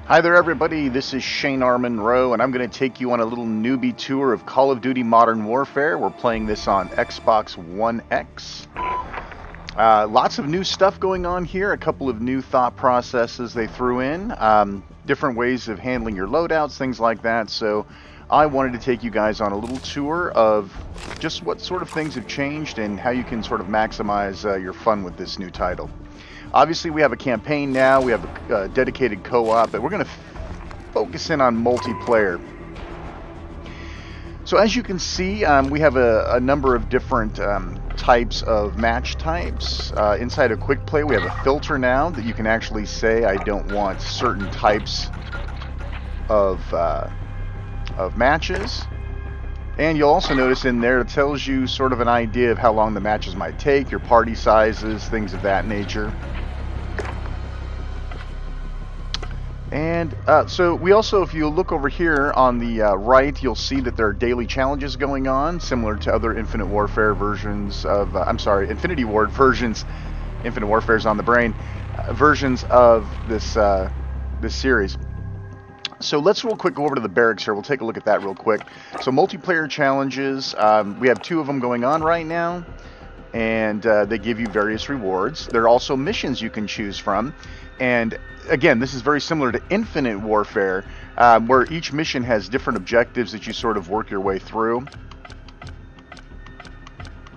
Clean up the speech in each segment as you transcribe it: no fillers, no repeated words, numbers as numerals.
Hi there everybody, this is Shane R. Monroe and I'm going to take you on a little newbie tour of Call of Duty Modern Warfare. We're playing this on Xbox One X. Lots of new stuff going on here, a couple of new thought processes they threw in, different ways of handling your loadouts, things like that. So I wanted to take you guys on a little tour of just what sort of things have changed and how you can sort of maximize your fun with this new title. Obviously, we have a campaign now, we have a dedicated co-op, but we're going to focus in on multiplayer. So as you can see, we have a number of different types of match types. Inside of Quick Play, we have a filter now that you can actually say, I don't want certain types of matches. And you'll also notice in there it tells you sort of an idea of how long the matches might take, your party sizes, things of that nature. And so we also, if you look over here on the right, you'll see that there are daily challenges going on, similar to other Infinite Warfare versions of, Infinity Ward versions, Infinite Warfare's on the brain, versions of this this series. So let's real quick go over to the Barracks here. We'll take a look at that real quick. So multiplayer challenges, we have 2 of them going on right now, and they give you various rewards. There are also missions you can choose from, and again, this is very similar to Infinite Warfare, where each mission has different objectives that you sort of work your way through,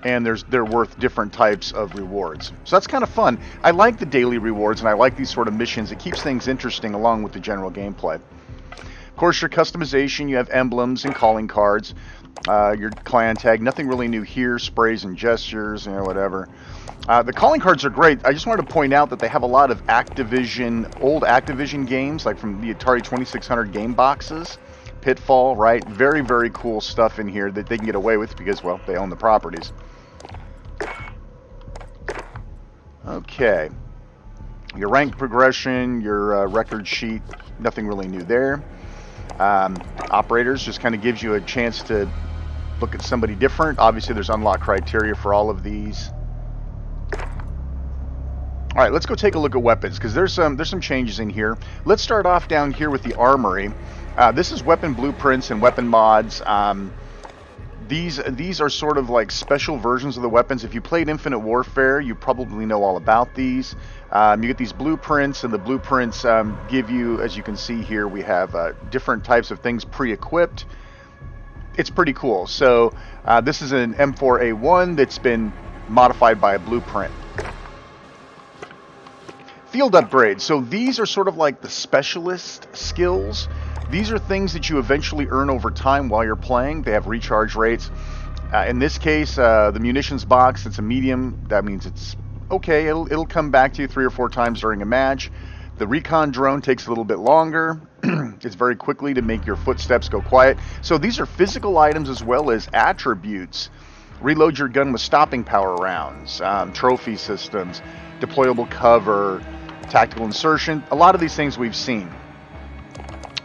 and they're worth different types of rewards. So that's kind of fun. I like the daily rewards, and I like these sort of missions. It keeps things interesting along with the general gameplay. Of course, your customization, you have emblems and calling cards, your clan tag, nothing really new here, sprays and gestures, you know, whatever. The calling cards are great. I just wanted to point out that they have a lot of old Activision games, like from the Atari 2600 game boxes. Pitfall, right? Very, very cool stuff in here that they can get away with because, well, they own the properties. Okay. Your rank progression, your record sheet, nothing really new there. Operators just kind of gives you a chance to look at somebody different. Obviously, there's unlock criteria for all of these. All right, let's go take a look at weapons because there's some changes in here. Let's start off down here with the Armory. This is weapon blueprints and weapon mods. These are sort of like special versions of the weapons. If you played Infinite Warfare, you probably know all about these. You get these blueprints, and the blueprints give you, as you can see here, we have different types of things pre-equipped. It's pretty cool. So this is an M4A1 that's been modified by a blueprint. Field upgrades. So these are sort of like the specialist skills. These are things that you eventually earn over time while you're playing. They have recharge rates. In this case, the munitions box, it's a medium. That means it's okay. It'll come back to you 3 or 4 times during a match. The Recon Drone takes a little bit longer. It's very quickly to make your footsteps go quiet. So these are physical items as well as attributes. Reload your gun with stopping power rounds, trophy systems, deployable cover, tactical insertion. A lot of these things we've seen.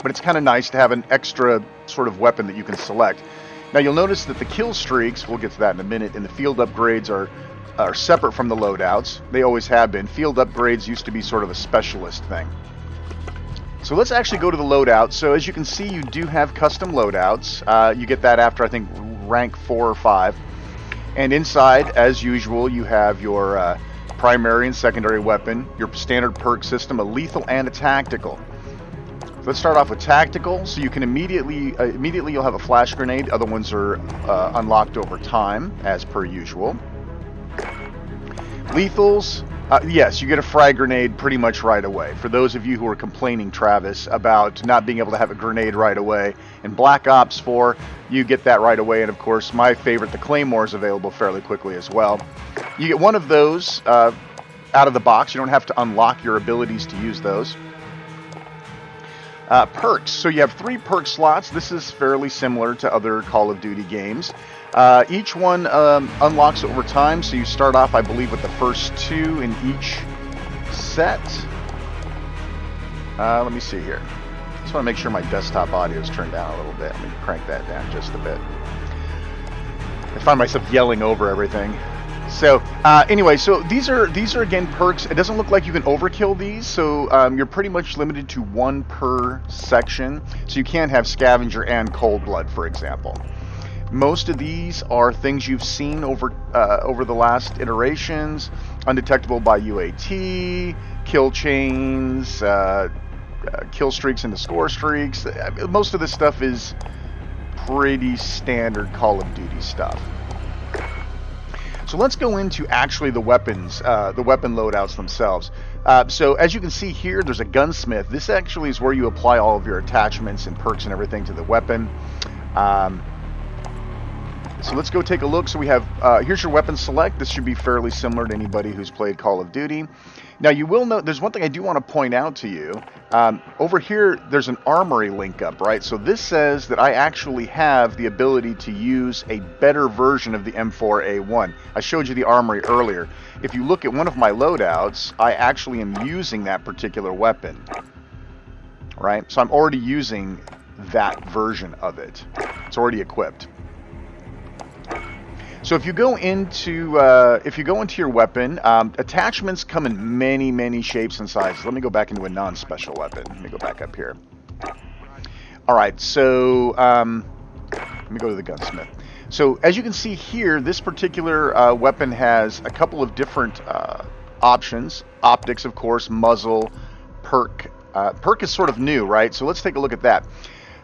But it's kind of nice to have an extra sort of weapon that you can select. Now you'll notice that the kill streaks, we'll get to that in a minute, and the field upgrades are separate from the loadouts. They always have been. Field upgrades used to be sort of a specialist thing. So let's actually go to the loadouts. So as you can see, you do have custom loadouts. You get that after, I think, rank 4 or 5. And inside, as usual, you have your primary and secondary weapon, your standard perk system, a lethal and a tactical. Let's start off with tactical. So you can immediately you'll have a flash grenade. Other ones are unlocked over time, as per usual. Lethals, yes, you get a frag grenade pretty much right away. For those of you who are complaining, Travis, about not being able to have a grenade right away, in Black Ops 4, you get that right away. And of course, my favorite, the Claymore, is available fairly quickly as well. You get one of those out of the box. You don't have to unlock your abilities to use those. Perks. So you have 3 perk slots. This is fairly similar to other Call of Duty games. Each one unlocks over time. So you start off, I believe, with the first 2 in each set. Let me see here. Just want to make sure my desktop audio is turned down a little bit. Let me crank that down just a bit. I find myself yelling over everything. So anyway, so these are again perks. It doesn't look like you can overkill these, so you're pretty much limited to one per section. So you can't have scavenger and cold blood, for example. Most of these are things you've seen over the last iterations: undetectable by UAT, kill chains, kill streaks into score streaks. Most of this stuff is pretty standard Call of Duty stuff. So let's go into actually the weapons, the weapon loadouts themselves. So as you can see here, there's a gunsmith. This actually is where you apply all of your attachments and perks and everything to the weapon. So let's go take a look. So we have, here's your weapon select. This should be fairly similar to anybody who's played Call of Duty. Now you will note, there's one thing I do want to point out to you. Over here, there's an Armory link up, right? So this says that I actually have the ability to use a better version of the M4A1. I showed you the Armory earlier. If you look at one of my loadouts, I actually am using that particular weapon, right? So I'm already using that version of it. It's already equipped. So if you go into your weapon, attachments come in many shapes and sizes. Let me go back into a non-special weapon. Let me go back up here. All right, so let me go to the gunsmith. So as you can see here, this particular weapon has a couple of different options. Optics, of course, muzzle, perk. Perk is sort of new, right? So let's take a look at that.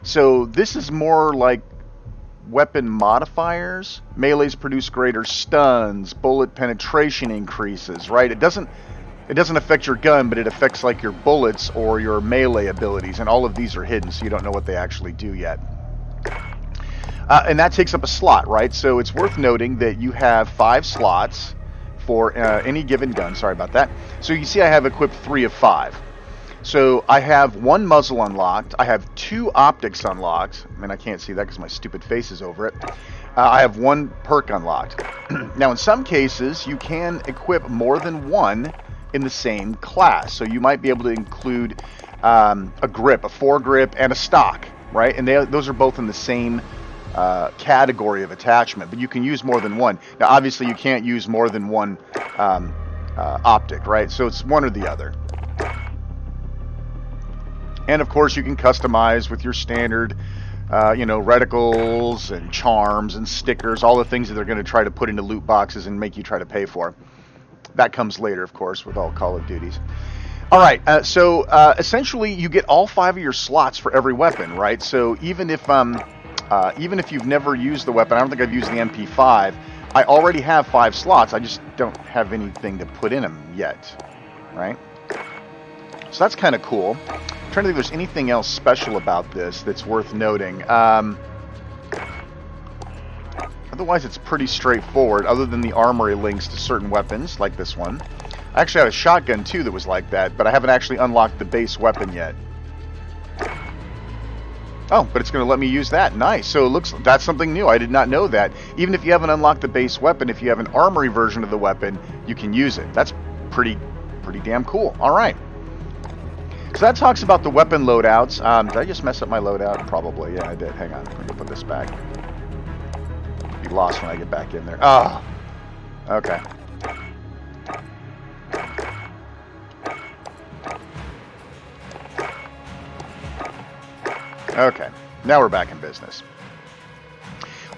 So this is more like weapon modifiers. Melees produce greater stuns, bullet penetration increases, right? It doesn't affect your gun, but it affects like your bullets or your melee abilities, and all of these are hidden, so you don't know what they actually do yet. And that takes up a slot, right? So it's worth noting that you have 5 slots for any given gun. Sorry about that. So you can see I have equipped 3 of 5. So I have 1 muzzle unlocked. I have 2 optics unlocked. I mean, I can't see that because my stupid face is over it. I have 1 perk unlocked. Now, in some cases, you can equip more than 1 in the same class. So you might be able to include a grip, a foregrip, and a stock, right? And those are both in the same category of attachment, but you can use more than 1. Now, obviously, you can't use more than 1 optic, right? So it's one or the other. And of course, you can customize with your standard, reticles and charms and stickers, all the things that they're going to try to put into loot boxes and make you try to pay for. That comes later, of course, with all Call of Duties. All right, so essentially, you get all 5 of your slots for every weapon, right? So even if you've never used the weapon, I don't think I've used the MP5. I already have 5 slots. I just don't have anything to put in them yet, right? So that's kind of cool. I'm trying to think if there's anything else special about this that's worth noting. Otherwise, it's pretty straightforward, other than the Armory links to certain weapons, like this one. I actually had a shotgun, too, that was like that, but I haven't actually unlocked the base weapon yet. Oh, but it's going to let me use that. Nice. So it looks that's something new. I did not know that. Even if you haven't unlocked the base weapon, if you have an Armory version of the weapon, you can use it. That's pretty damn cool. All right. So that talks about the weapon loadouts. Did I just mess up my loadout? Probably. Yeah, I did. Hang on. Let me put this back. Be lost when I get back in there. Oh. Okay. Okay. Now we're back in business.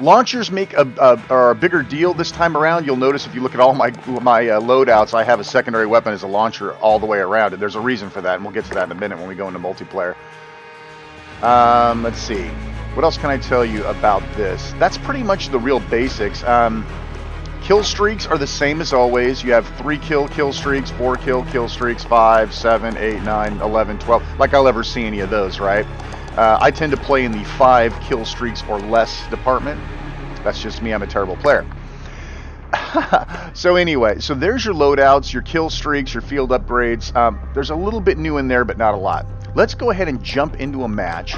Launchers are a bigger deal this time around. You'll notice if you look at all my loadouts, I have a secondary weapon as a launcher all the way around it. There's a reason for that, and we'll get to that in a minute when we go into multiplayer. Let's see. What else can I tell you about this? That's pretty much the real basics. Kill streaks are the same as always. You have 3 kill streaks, 4 kill streaks, 5, 7, 8, 9, 11, 12. Like I'll ever see any of those, right? I tend to play in the 5 kill streaks or less department. That's just me. I'm a terrible player. So anyway, so there's your loadouts, your kill streaks, your field upgrades. There's a little bit new in there, but not a lot. Let's go ahead and jump into a match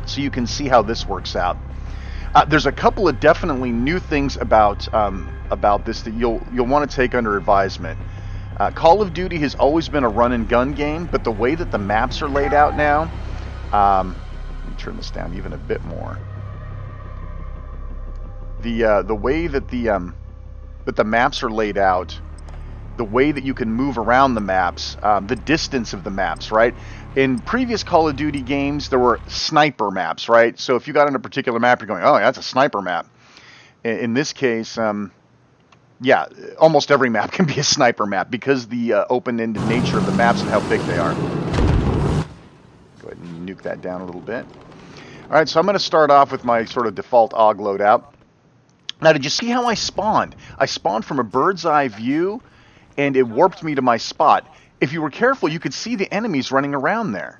so you can see how this works out. There's a couple of definitely new things about this that you'll want to take under advisement. Call of Duty has always been a run and gun game, but the way that the maps are laid out now, let me turn this down even a bit more. The way that but the maps are laid out, the way that you can move around the maps, the distance of the maps, right? In previous Call of Duty games, there were sniper maps, right? So if you got on a particular map, you're going, oh, that's a sniper map. In this case, yeah, almost every map can be a sniper map because the open-ended nature of the maps and how big they are. Go ahead and nuke that down a little bit. All right, so I'm going to start off with my sort of default AUG loadout. Now, did you see how I spawned? I spawned from a bird's eye view, and it warped me to my spot. If you were careful, you could see the enemies running around there.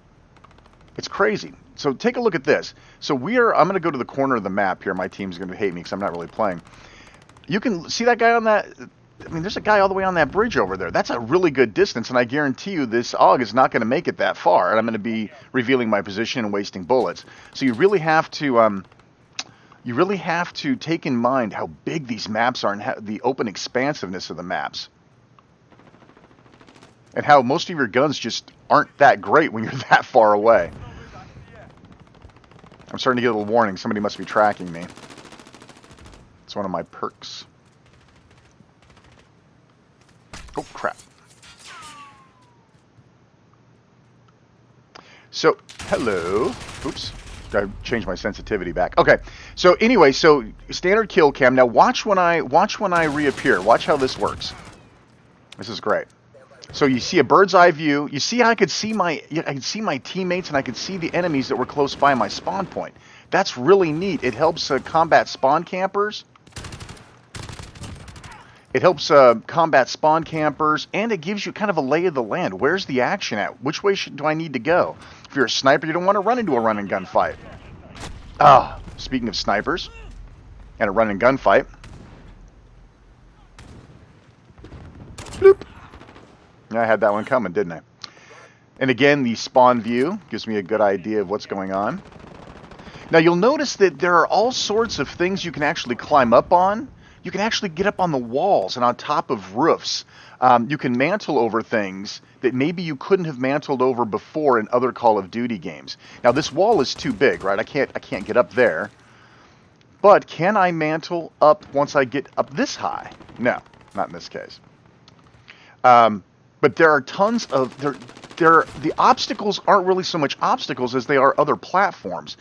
It's crazy. So take a look at this. So I'm going to go to the corner of the map here. My team's going to hate me because I'm not really playing. You can see that guy on that... I mean, there's a guy all the way on that bridge over there. That's a really good distance, and I guarantee you this AUG is not going to make it that far, and I'm going to be revealing my position and wasting bullets. So you really have to... You really have to take in mind how big these maps are and the open expansiveness of the maps. And how most of your guns just aren't that great when you're that far away. I'm starting to get a little warning. Somebody must be tracking me. It's one of my perks. Oh, crap. So, hello. Oops. Gotta change my sensitivity back. Okay. So anyway, so standard kill cam. Now watch when I reappear. Watch how this works. This is great. So you see a bird's eye view. You see how I could see my teammates and I could see the enemies that were close by my spawn point. That's really neat. It helps combat spawn campers. It helps combat spawn campers, and it gives you kind of a lay of the land. Where's the action at? Which way do I need to go? If you're a sniper, you don't want to run into a run and gun fight. Ah, speaking of snipers and a run and gun fight. Bloop. Yeah, I had that one coming, didn't I? And again, the spawn view gives me a good idea of what's going on. Now you'll notice that there are all sorts of things you can actually climb up on. You can actually get up on the walls and on top of roofs. You can mantle over things that maybe you couldn't have mantled over before in other Call of Duty games. Now this wall is too big, right? I can't get up there. But can I mantle up once I get up this high? No, not in this case. But there are tons of the obstacles aren't really so much obstacles as they are other platforms.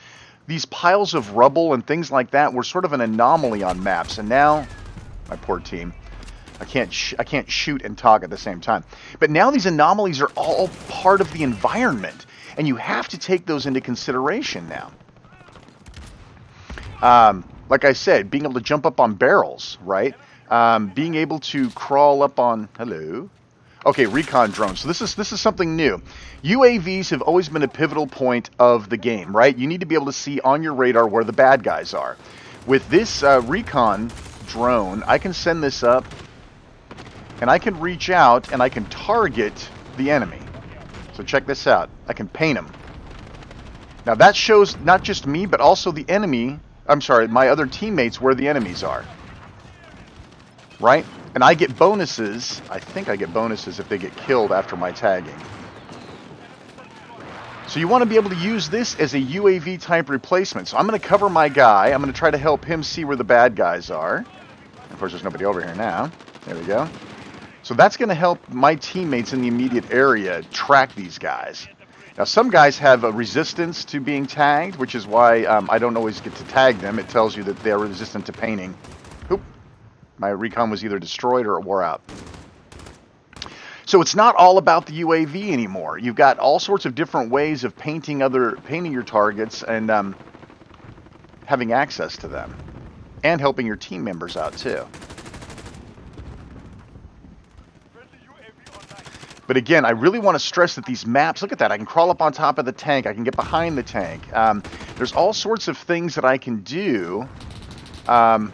These piles of rubble and things like that were sort of an anomaly on maps, and now, my poor team, I can't shoot and talk at the same time. But now these anomalies are all part of the environment, and you have to take those into consideration now. Like I said, being able to jump up on barrels, right? Being able to crawl up on... Hello? Okay, Recon Drones. So this is something new. UAVs have always been a pivotal point of the game, right? You need to be able to see on your radar where the bad guys are. With this Recon Drone, I can send this up, and I can reach out, and I can target the enemy. So check this out. I can paint him. Now that shows not just me, but also the enemy... I'm sorry, my other teammates where the enemies are. Right? And I get bonuses. I think I get bonuses if they get killed after my tagging. So you want to be able to use this as a UAV type replacement. So I'm going to cover my guy. I'm going to try to help him see where the bad guys are. Of course, there's nobody over here now. There we go. So that's going to help my teammates in the immediate area track these guys. Now, some guys have a resistance to being tagged, which is why I don't always get to tag them. It tells you that they're resistant to painting. Oop. My recon was either destroyed or it wore out. So it's not all about the UAV anymore. You've got all sorts of different ways of painting your targets and having access to them. And helping your team members out too. But again, I really want to stress that these maps, look at that, I can crawl up on top of the tank, I can get behind the tank. There's all sorts of things that I can do that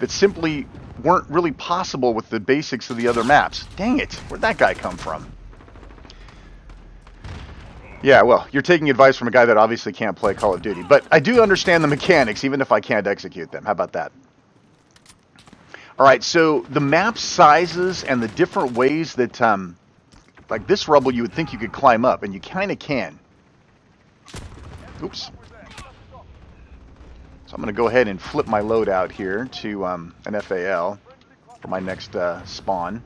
simply weren't really possible with the basics of the other maps. Dang it, where'd that guy come from? Yeah, well, you're taking advice from a guy that obviously can't play Call of Duty. But I do understand the mechanics, even if I can't execute them. How about that? Alright, so the map sizes and the different ways that... like this rubble, you would think you could climb up, and you kind of can. Oops. So I'm going to go ahead and flip my loadout here to an FAL. for my next spawn.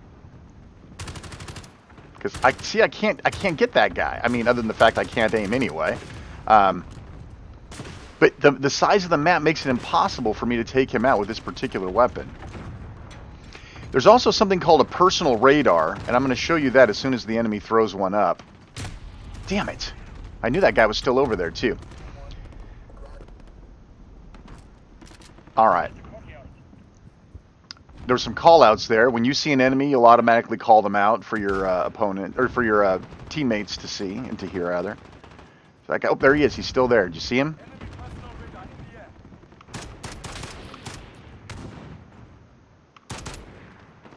Because I can't get that guy. I mean, other than the fact I can't aim anyway. But the size of the map makes it impossible for me to take him out with this particular weapon. There's also something called a personal radar, and I'm going to show you that as soon as the enemy throws one up. Damn it. I knew that guy was still over there, too. Alright. There's some callouts there. When you see an enemy, you'll automatically call them out for your opponent, or for your teammates to see, and to hear, rather. So oh, there he is. He's still there. Did you see him?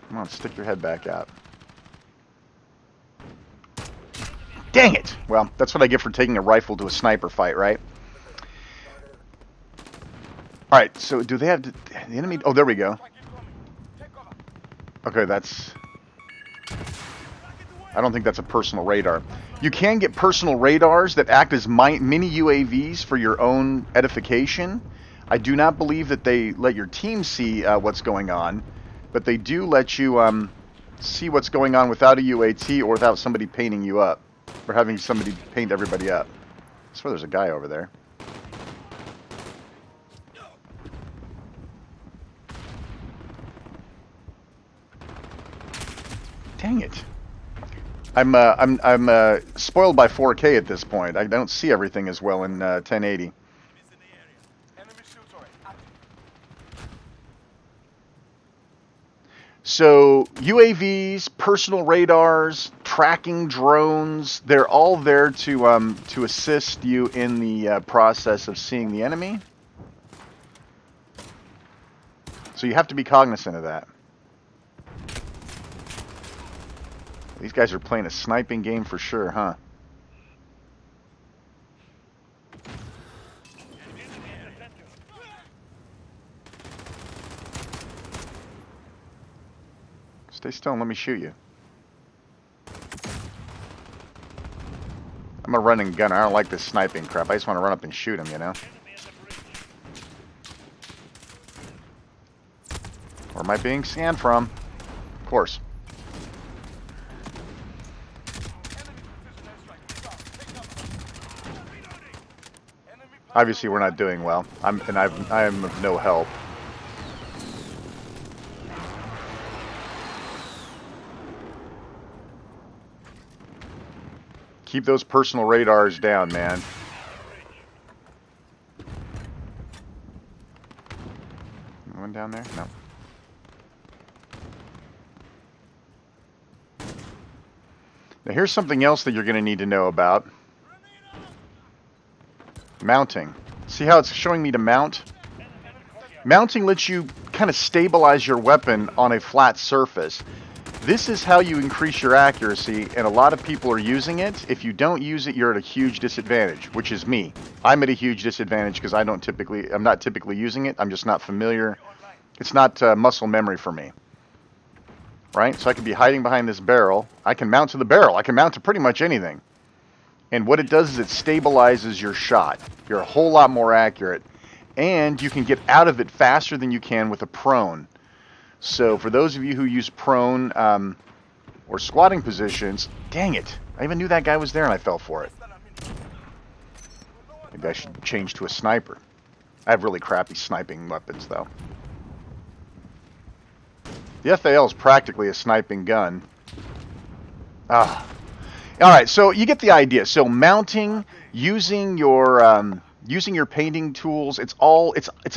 Come on, stick your head back out. Dang it! Well, that's what I get for taking a rifle to a sniper fight, right? Alright, so do they have the enemy? Oh, there we go. Okay, that's... I don't think that's a personal radar. You can get personal radars that act as mini UAVs for your own edification. I do not believe that they let your team see what's going on, but they do let you see what's going on without a UAT or without somebody painting you up, or having somebody paint everybody up. I swear there's a guy over there. Dang it. I'm spoiled by 4K at this point. I don't see everything as well in 1080. So UAVs, personal radars, tracking drones, they're all there to assist you in the process of seeing the enemy. So you have to be cognizant of that. These guys are playing a sniping game for sure, huh? Stay still and let me shoot you. I'm a running gunner. I don't like this sniping crap. I just want to run up and shoot him, you know? Where am I being scanned from? Of course. Obviously, we're not doing well. I am of no help. Keep those personal radars down, man. Anyone down there? No. Now here's something else that you're going to need to know about. Mounting. See how it's showing me to mount? Mounting lets you kind of stabilize your weapon on a flat surface. This is how you increase your accuracy, and a lot of people are using it. If you don't use it, you're at a huge disadvantage, which is me. I'm at a huge disadvantage because I'm not typically using it. I'm just not familiar. It's not muscle memory for me. Right? So I could be hiding behind this barrel. I can mount to the barrel. I can mount to pretty much anything. And what it does is it stabilizes your shot. You're a whole lot more accurate. And you can get out of it faster than you can with a prone. So for those of you who use prone or squatting positions, dang it. I even knew that guy was there and I fell for it. Maybe I should change to a sniper. I have really crappy sniping weapons though. The FAL is practically a sniping gun. Alright, so you get the idea. So mounting, using your painting tools, it's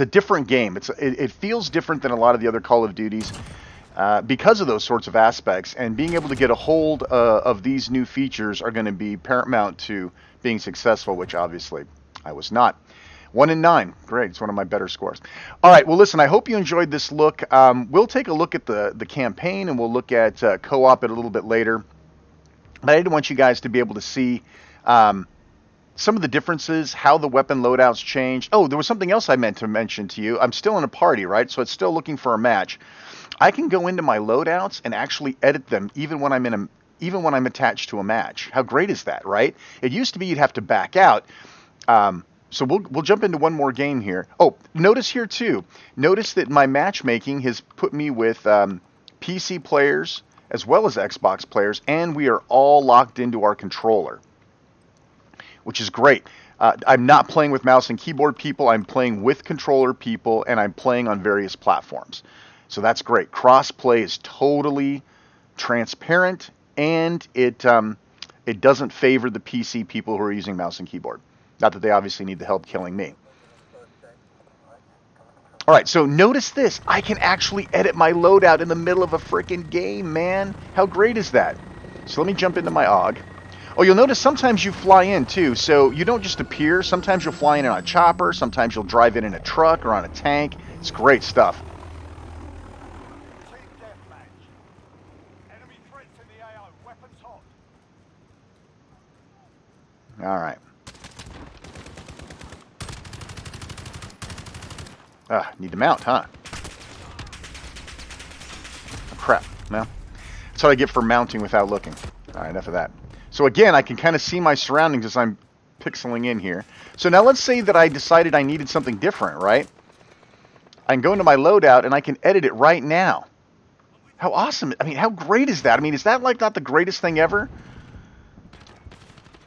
a different game. It feels different than a lot of the other Call of Duties because of those sorts of aspects. And being able to get a hold of these new features are going to be paramount to being successful, which obviously I was not. 1 in 9. Great. It's one of my better scores. All right. Well, listen, I hope you enjoyed this look. We'll take a look at the campaign, and we'll look at co-op it a little bit later. But I did want you guys to be able to see some of the differences, how the weapon loadouts changed. Oh, there was something else I meant to mention to you. I'm still in a party, right? So it's still looking for a match. I can go into my loadouts and actually edit them even when I'm attached to a match. How great is that, right? It used to be you'd have to back out. So we'll jump into one more game here. Oh, notice here too. Notice that my matchmaking has put me with PC players as well as Xbox players, and we are all locked into our controller, which is great. I'm not playing with mouse and keyboard people. I'm playing with controller people, and I'm playing on various platforms. So that's great. Crossplay is totally transparent, and it doesn't favor the PC people who are using mouse and keyboard. Not that they obviously need the help killing me. All right, so notice this. I can actually edit my loadout in the middle of a freaking game, man. How great is that? So let me jump into my AUG. Oh, you'll notice sometimes you fly in, too. So you don't just appear. Sometimes you'll fly in on a chopper. Sometimes you'll drive in a truck or on a tank. It's great stuff. All right. Need to mount, huh? Oh, crap. Well, that's what I get for mounting without looking. All right, enough of that. So again, I can kind of see my surroundings as I'm pixeling in here. So now let's say that I decided I needed something different, right? I can go into my loadout and I can edit it right now. How awesome. I mean, how great is that? I mean, is that like not the greatest thing ever?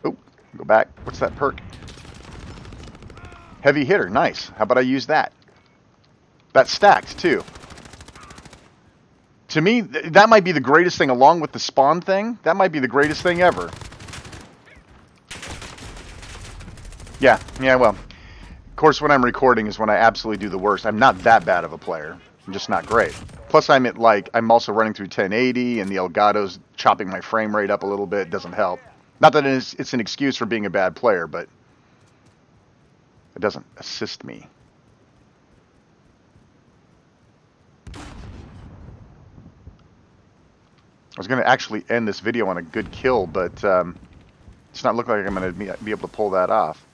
Oh, go back. What's that perk? Heavy hitter. Nice. How about I use that? That's stacked, too. To me, that might be the greatest thing, along with the spawn thing. That might be the greatest thing ever. Yeah, well. Of course, when I'm recording is when I absolutely do the worst. I'm not that bad of a player. I'm just not great. Plus, I'm also running through 1080, and the Elgato's chopping my frame rate up a little bit. Doesn't help. Not that it's an excuse for being a bad player, but it doesn't assist me. I was going to actually end this video on a good kill, but it's not looking like I'm going to be able to pull that off.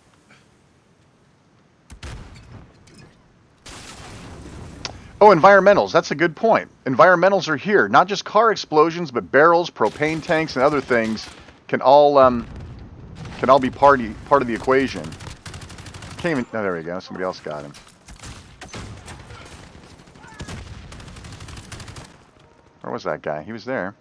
Oh, environmentals. That's a good point. Environmentals are here. Not just car explosions, but barrels, propane tanks, and other things can all be part of the equation. Can't even... Oh, there we go. Somebody else got him. Where was that guy? He was there.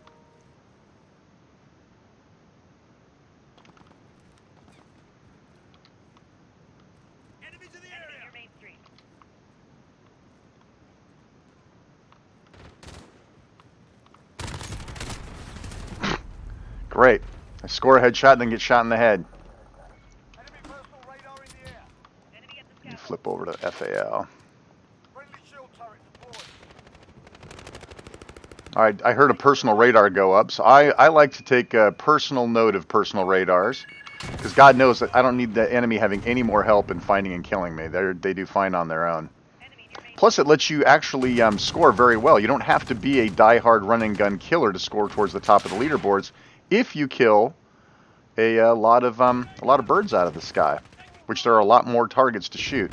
Great. I score a headshot and then get shot in the head. You flip over to FAL. Alright, I heard a personal radar go up, so I like to take a personal note of personal radars. Because God knows that I don't need the enemy having any more help in finding and killing me. They do fine on their own. Plus, it lets you actually score very well. You don't have to be a die-hard run-and-gun killer to score towards the top of the leaderboards if you kill a lot of birds out of the sky, which there are a lot more targets to shoot.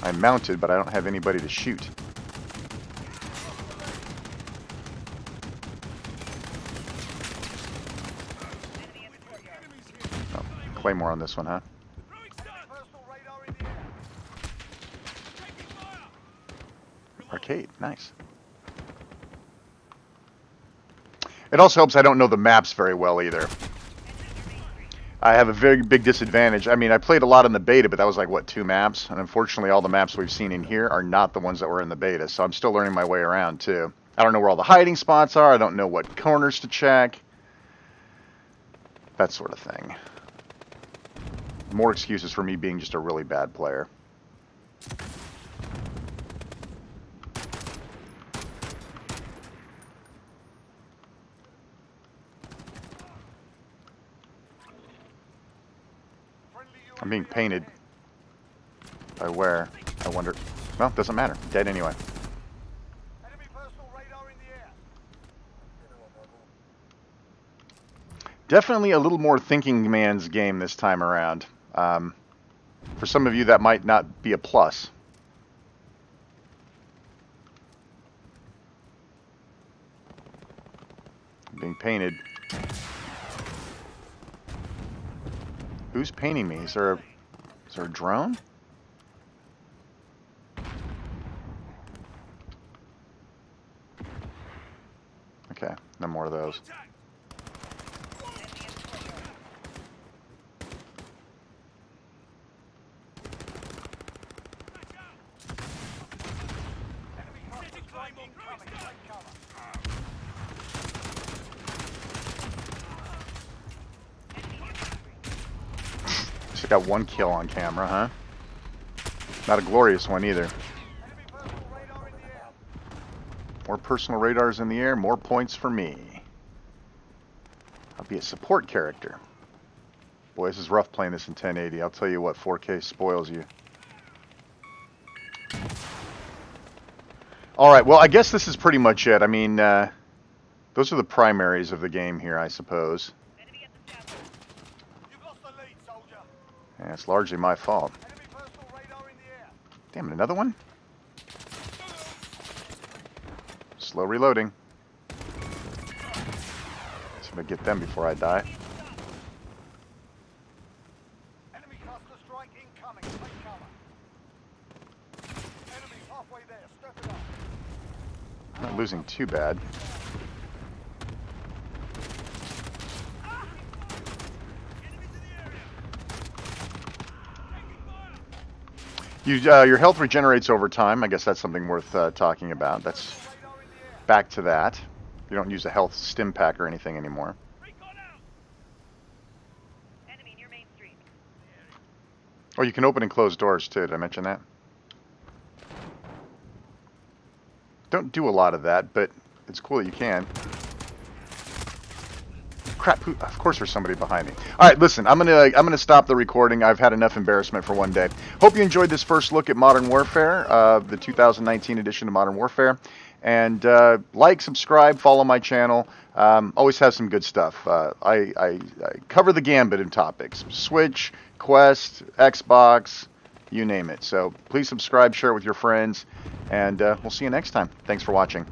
I'm mounted, but I don't have anybody to shoot. Oh, Claymore on this one, huh? Arcade, nice. It also helps I don't know the maps very well either. I have a very big disadvantage. I mean, I played a lot in the beta, but that was like, what, 2 maps? And unfortunately, all the maps we've seen in here are not the ones that were in the beta, so I'm still learning my way around, too. I don't know where all the hiding spots are. I don't know what corners to check. That sort of thing. More excuses for me being just a really bad player. I'm being painted. By where? I wonder. Well, doesn't matter. Dead anyway. Definitely a little more thinking man's game this time around. For some of you, that might not be a plus. I'm being painted. Who's painting me? Is there a drone? Okay, no more of those. Just got one kill on camera, huh? Not a glorious one either. More personal radars in the air, more points for me. I'll be a support character. Boy, this is rough playing this in 1080. I'll tell you what, 4K spoils you. Alright, well, I guess this is pretty much it. I mean, those are the primaries of the game here, I suppose. Yeah, it's largely my fault. Damn it, another one? Slow reloading. See if I get them before I die. Enemy cluster strike incoming. Take cover. Enemy halfway there. Step it up. I'm not losing too bad. Your health regenerates over time. I guess that's something worth talking about. That's back to that. You don't use a health stim pack or anything anymore. Oh, you can open and close doors too. Did I mention that? Don't do a lot of that, but it's cool that you can. Crap! Of course, there's somebody behind me. All right, listen. I'm gonna stop the recording. I've had enough embarrassment for one day. Hope you enjoyed this first look at Modern Warfare, the 2019 edition of Modern Warfare. And like, subscribe, follow my channel. Always have some good stuff. I cover the gambit in topics: Switch, Quest, Xbox, you name it. So please subscribe, share it with your friends, and we'll see you next time. Thanks for watching.